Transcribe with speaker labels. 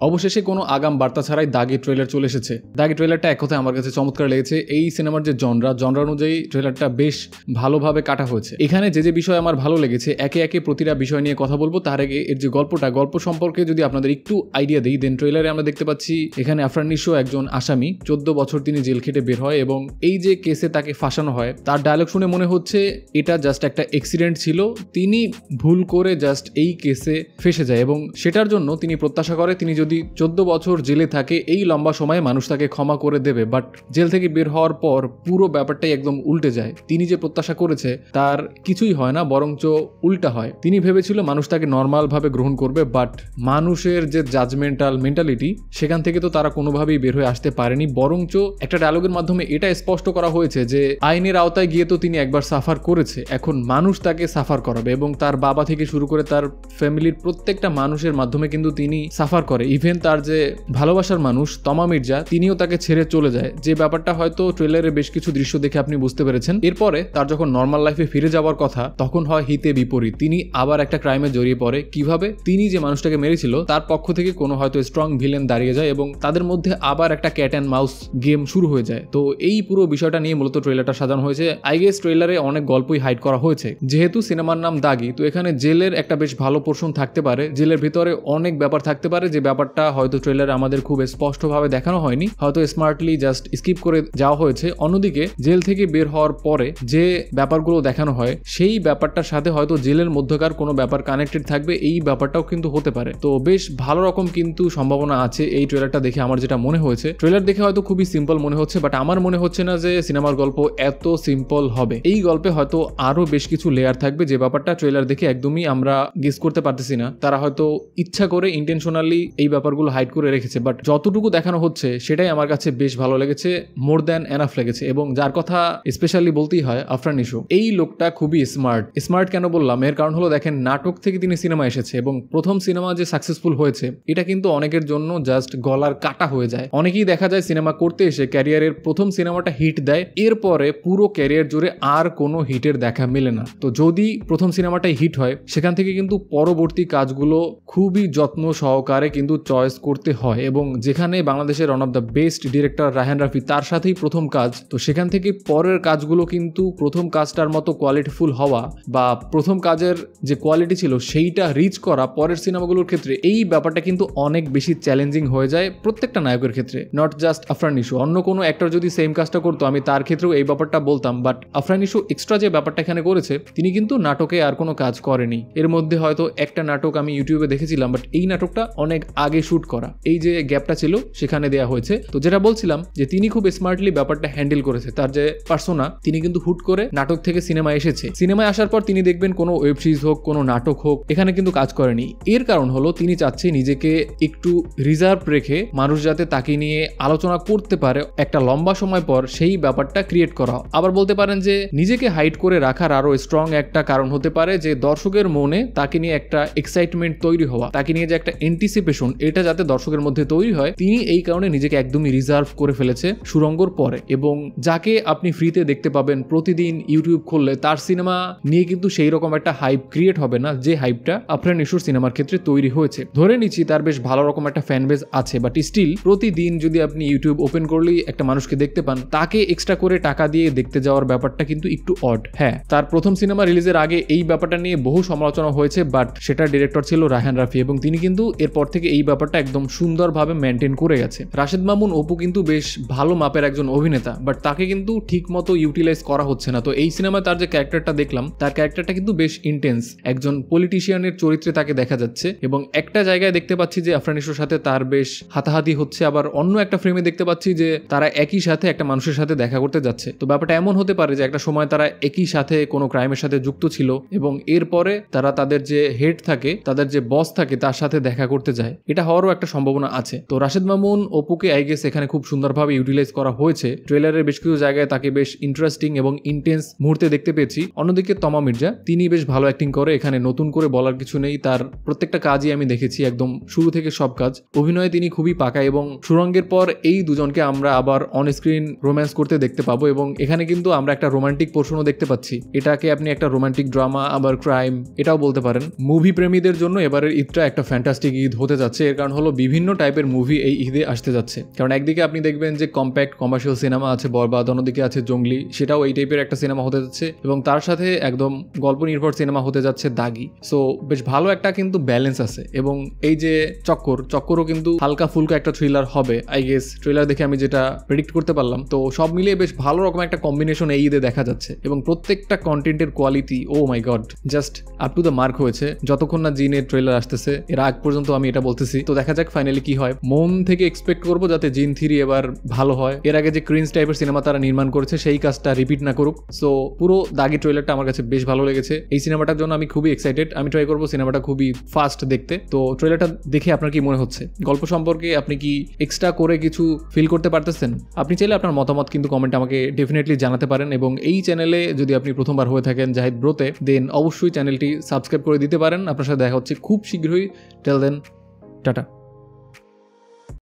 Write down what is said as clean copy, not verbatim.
Speaker 1: অবশেষে কোনো আগাম বার্তা ছাড়াই দাগি ট্রেলার চলে এসেছে। দাগি ট্রেলারটা এক কথায় আমার কাছে চমৎকার লেগেছে। এই সিনেমার যে জনরা অনুযায়ী ট্রেলারটা বেশ ভালোভাবে কাটা হয়েছে। এখানে যে বিষয় আমার ভালো লেগেছে, একে একে প্রতিটা বিষয় নিয়ে কথা বলবো। তার আগে এর যে গল্প সম্পর্কে যদি আপনাদের একটু আইডিয়া দিই, দেন ট্রেলারে আমরা দেখতে পাচ্ছি এখানে আফরান নিশো একজন আসামি, 14 বছর তিনি জেল খেটে বের হয় এবং এই যে কেসে তাকে ফাঁসানো হয়, তার ডায়লগ শুনে মনে হচ্ছে এটা জাস্ট একটা অ্যাক্সিডেন্ট ছিল, তিনি ভুল করে জাস্ট এই কেসে ফেসে যায় এবং সেটার জন্য তিনি প্রত্যাশা করে তিনি যদি 14 বছর জেলে থাকে এই লম্বা সময়ে মানুষ তাকে ক্ষমা করে দেবে। বাট জেল থেকে বের হওয়ার পর পুরো ব্যাপারটাই একদম উল্টে যায়। তিনি যে প্রত্যাশা করেছে তার কিছুই হয় না, বরঞ্চ উল্টা হয়। তিনি ভেবেছিল মানুষ তাকে নর্মাল ভাবে গ্রহণ করবে, বাট মানুষের যে জাজমেন্টাল মেন্টালিটি সেখান থেকে তো তারা কোনোভাবেই বের হয়ে আসতে পারেনি। বরঞ্চ একটা ডায়লগের মাধ্যমে এটা স্পষ্ট করা হয়েছে যে আইনের আওতায় গিয়ে তো তিনি একবার সাফার করেছে, এখন মানুষ তাকে সাফার করাবে এবং তার বাবা থেকে শুরু করে তার ফ্যামিলির প্রত্যেকটা মানুষের মাধ্যমে কিন্তু তিনি সাফার করে। ইভেন তার যে ভালোবাসার মানুষ তমা মির্জা, তিনিও তাকে ছেড়ে চলে যায়। যে ব্যাপারটা হয়তো ট্রেলারে বেশ কিছু দৃশ্য দেখে আপনি বুঝতে পেরেছেন। এরপরে তার যখন নর্মাল লাইফে ফিরে যাওয়ার কথা, তখন হয় হিতে বিপরীত। তিনি আবার একটা ক্রাইমে জড়িয়ে পড়ে। কিভাবে? তিনি যে মানুষটাকে মেরেছিল তার পক্ষ থেকে কোনো হয়তো স্ট্রং ভিলেন দাঁড়িয়ে যায় এবং তাদের মধ্যে আবার একটা ক্যাট অ্যান্ড মাউস গেম শুরু হয়ে যায়। তো এই পুরো বিষয়টা নিয়ে মূলত ট্রেলারটা সাজানো হয়েছে। আই গেস ট্রেলারে অনেক গল্পই হাইড করা হয়েছে। যেহেতু সিনেমার নাম দাগি, তো এখানে জেলের একটা বেশ ভালো পোর্শন থাকতে পারে। জেলের ভিতরে অনেক ব্যাপার থাকতে পারে যে ব্যাপারটা হয়তো ট্রেলারে আমাদের খুব স্পষ্টভাবে দেখানো হয়নি, হয়তো স্মার্টলি জাস্ট স্কিপ করে যাওয়া হয়েছে। অন্যদিকে জেল থেকে বের হওয়ার পরে যে ব্যাপারগুলো দেখানো হয় সেই ব্যাপারটার সাথে হয়তো জেলের মধ্যকার কোনো ব্যাপার কানেক্টেড থাকবে, এই ব্যাপারটাও কিন্তু হতে পারে। তো বেশ ভালো রকম কিন্তু সম্ভাবনা আছে এই ট্রেলারটা দেখে আমার যেটা মনে হয়েছে। ট্রেলার দেখে হয়তো খুবই সিম্পল মনে হচ্ছে, বাট আমার মনে হচ্ছে না যে সিনেমার গল্প এত সিম্পল হবে। এই গল্পে হয়তো আরো বেশ কিছু লেয়ার থাকবে, যে ব্যাপারটা ট্রেলার দেখে একদমই আমরা গেস করতে পারতেছি না। তারা হয়তো ইচ্ছা করে ইন্টেনশনালি এই ব্যাপারগুলো হাইড করে রেখেছে, বাট যতটুকু দেখানো হচ্ছে সেটাই আমার কাছে বেশ ভালো লেগেছে, মোর দ্যান এনাফ লেগেছে। এবং যার কথা স্পেশালি বলতেই হয় আফরান নিশো, এই লোকটা খুবই স্মার্ট কেন বললাম? এর কারণ হলো দেখেন, নাটক থেকে তিনি সিনেমা এসেছে এবং প্রথম সিনেমা যে সাকসেসফুল হয়েছে এটা কিন্তু অনেকের জন্য জাস্ট গলার কাটা হয়ে যায়। অনেকেই দেখা যায় সিনেমা করতে এসে ক্যারিয়ারের প্রথম সিনেমাটা হিট দেয়, এরপরে পুরো ক্যারিয়ার জুড়ে আর কোনো হিটের দেখা মেলে না। তো যদি প্রথম সিনেমাটাই হিট হয়, সেখান থেকে কিন্তু পরবর্তী কাজগুলো খুবই যত্ন সহকারে কিন্তু চয়েস করতে হয়। এবং যেখানে বাংলাদেশের one of the best director Raihan Rafi, তার সাথেই প্রথম কাজ, তো সেখান থেকে পরের কাজগুলো কিন্তু প্রথম কাজটার মতো কোয়ালিটিফুল হওয়া বা প্রথম কাজের যে কোয়ালিটি ছিল সেইটা রিচ করা পরের সিনেমাগুলোর ক্ষেত্রে, এই ব্যাপারটা কিন্তু অনেক বেশি চ্যালেঞ্জিং হয়ে যায় প্রত্যেকটা নায়কের ক্ষেত্রে, নট জাস্ট আফরান নিশো। অন্য কোনো অ্যাক্টর যদি সেম কাজটা করতো আমি তার ক্ষেত্রেও এই ব্যাপারটা বলতাম, বাট আফরান নিশো এক্সট্রা যে ব্যাপারটা এখানে করেছে, তিনি কিন্তু নাটকে আর কোনো কাজ করেনি। এর মধ্যে হয়তো একটা নাটক আমি ইউটিউবে দেখেছিলাম, বাট এই নাটকটা অনেক আগে শুট করা, এই যে গ্যাপটা ছিল সেখানে দেয়া হয়েছে। তো যেটা বলছিলাম যে তিনি খুব স্মার্টলি ব্যাপারটা হ্যান্ডেল করেছে। তার যে পার্সোনা, তিনি কিন্তু হুট করে নাটক থেকে সিনেমায় এসেছে। সিনেমায় আসার পর তিনি দেখবেন কোনো ওয়েব সিরিজ হোক, কোনো নাটক হোক, এখানে কিন্তু কাজ করেনি। এর কারণ হলো তিনি চাচ্ছে নিজেকে একটু রিজার্ভ রেখে মানুষ যাতে তাকে নিয়ে আলোচনা করতে পারে একটা লম্বা সময় পর, সেই ব্যাপারটা ক্রিয়েট করা। আবার বলতে পারেন যে নিজেকে হাইড করে রাখার আরো স্ট্রং একটা কারণ হতে পারে যে দর্শকের মনে তাকে নিয়ে একটা এক্সাইটমেন্ট তৈরি হওয়া, তাকে নিয়ে যে একটা এন্টিসিপেশন, এটা যাতে দর্শকের মধ্যে তৈরি হয়, তিনি এই কারণে নিজেকে একদমই রিজার্ভ করে ফেলেছে সুরঙ্গর পরে। এবং যাকে আপনি ফ্রিতে দেখতে পাবেন প্রতিদিন ইউটিউব খুললে, তার সিনেমা নিয়ে কিন্তু সেই রকম একটা হাইপ ক্রিয়েট হবে না যে হাইপটা আফরান নিশোর সিনেমার ক্ষেত্রে তৈরি হয়েছে। ধরে নিচ্ছি তার বেশ ভালো রকম একটা ফ্যান বেজ আছে, বাট স্টিল প্রতিদিন যদি আপনি ইউটিউব ওপেন করলেই একটা মানুষকে দেখতে পান, তাকে এক্সট্রা করে টাকা দিয়ে দেখতে যাওয়ার ব্যাপারটা কিন্তু একটু অড। হ্যাঁ, তার প্রথম সিনেমা রিলিজের আগে এই ব্যাপারটা নিয়ে বহু সমালোচনা হয়েছে, বাট সেটা ডিরেক্টর ছিল রায়হান রাফি এবং তিনি কিন্তু এরপর থেকে এই ব্যাপারটা একদম সুন্দরভাবে মেনটেন করে গেছে। রাশেদ মামুন অপু কিন্তু বেশ ভালো মাপের একজন অভিনেতা, বাট তাকে কিন্তু ঠিক মতো ইউটিলাইজ করা হচ্ছে না। তো এই সিনেমায় তার যে ক্যারেক্টারটা দেখলাম, তার ক্যারেক্টারটা কিন্তু বেশ ইন্টেন্স, একজন পলিটিশিয়ানের চরিত্রে তাকে দেখা যাচ্ছে। এবং একটা জায়গায় দেখতে পাচ্ছি যে আফরান নিশোর সাথে তার বেশ হাতাহাতি হচ্ছে, আবার অন্য একটা ফ্রেমে দেখতে পাচ্ছি যে তারা একই সাথে একটা মানুষের সাথে দেখা করতে যাচ্ছে। তো ব্যাপারটা এমন হতে পারে যে একটা সময় তারা একই সাথে কোনো ক্রাইমের সাথে যুক্ত ছিল এবং এরপরে তারা তাদের যে হেড থাকে, তাদের যে বস থাকে, তার সাথে দেখা করতে যায়। এটা হওয়ারও একটা সম্ভাবনা আছে। তো রাশেদ মামুন অপুকে আই গেস এখানে খুব সুন্দরভাবে ইউটিলাইজ করা হয়েছে। ট্রেলারের বেশ কিছু জায়গায় তাকে বেশ ইন্টারেস্টিং এবং ইন্টেন্স মুহূর্তে দেখতে পেয়েছি। অন্যদিকে তমা মির্জা, তিনি বেশ ভালো অ্যাক্টিং করে, এখানে নতুন করে বলার কিছু নেই। তার প্রত্যেকটা কাজই আমি দেখেছি, একদম শুরু থেকে সব কাজ। অভিনয়ে তিনি খুবই পাকা এবং সুরঙ্গের পর এই দুজনকে আমরা আবার অন স্ক্রিন রোম্যান্স করতে দেখতে পাবো। এবং এখানে কিন্তু আমরা একটা রোমান্টিক পোর্শনও দেখতে পাচ্ছি। এটাকে আপনি একটা রোমান্টিক ড্রামা আবার ক্রাইম এটাও বলতে পারেন। মুভি প্রেমীদের জন্য এবারের ঈদটা একটা ফ্যান্টাস্টিক ঈদ হতে যাচ্ছে এর কারণ হলো বিভিন্ন টাইপের মুভি এই ঈদে আসতে যাচ্ছে। কারণ একদিকে আপনি দেখবেন যে কম্প্যাক্ট কমার্শিয়াল সিনেমা আছে বরবাদ, অন্যদিকে আছে জঙ্গলি, সেটাও এই টাইপের একটা সিনেমা হতে যাচ্ছে, এবং তার সাথে একদম গল্প নির্ভর সিনেমা হতে যাচ্ছে দাগি। সো বেশ ভালো একটা কিন্তু ব্যালেন্স আছে। এবং এই যে চক্করও কিন্তু হালকা ফুলকা একটা থ্রিলার হবে আই গেস, ট্রেলার দেখে আমি যেটা প্রেডিক্ট করতে পারলাম। তো সব মিলিয়ে বেশ ভালো রকম একটা কম্বিনেশন এই ঈদে দেখা যাচ্ছে, এবং প্রত্যেকটা কন্টেন্টের কোয়ালিটি ও my god just up to the mark হয়েছে। যতক্ষণ না জিনের ট্রেলার আসতেছে এর আগ পর্যন্ত আমি এটা বলতেছি। তো দেখা যাক ফাইনালি কি হয়। মন থেকে এক্সপেক্ট করবো যাতে জিন 3 এবার ভালো হয়, এর আগে যে ক্রিঞ্জ টাইপের সিনেমা তারা নির্মাণ করেছে সেই কাজটা রিপিট না করুক। সো পুরো দাগি ট্রেলারটা আমার কাছে বেশ ভালো লেগেছে। এই সিনেমাটার জন্য আমি খুবই এক্সাইটেড। আমি ট্রাই করবো সিনেমাটা খুবই ফাস্ট দেখতে। তো ট্রেলারটা দেখে আপনার কি মনে হচ্ছে? গল্প সম্পর্কে আপনি কি এক্সট্রা করে কিছু ফিল করতে পারতেছেন? আপনি চাইলে আপনার মতামত কিন্তু কমেন্টে আমাকে ডেফিনেটলি জানাতে পারেন। এবং এই চ্যানেলে যদি আপনি প্রথমবার হয়ে থাকেন জাহিদ ব্রোতে, দেন অবশ্যই চ্যানেলটি সাবস্ক্রাইব করে দিতে পারেন। আপনার সাথে দেখা হচ্ছে খুব শীঘ্রই। টেল দেন, টাটা।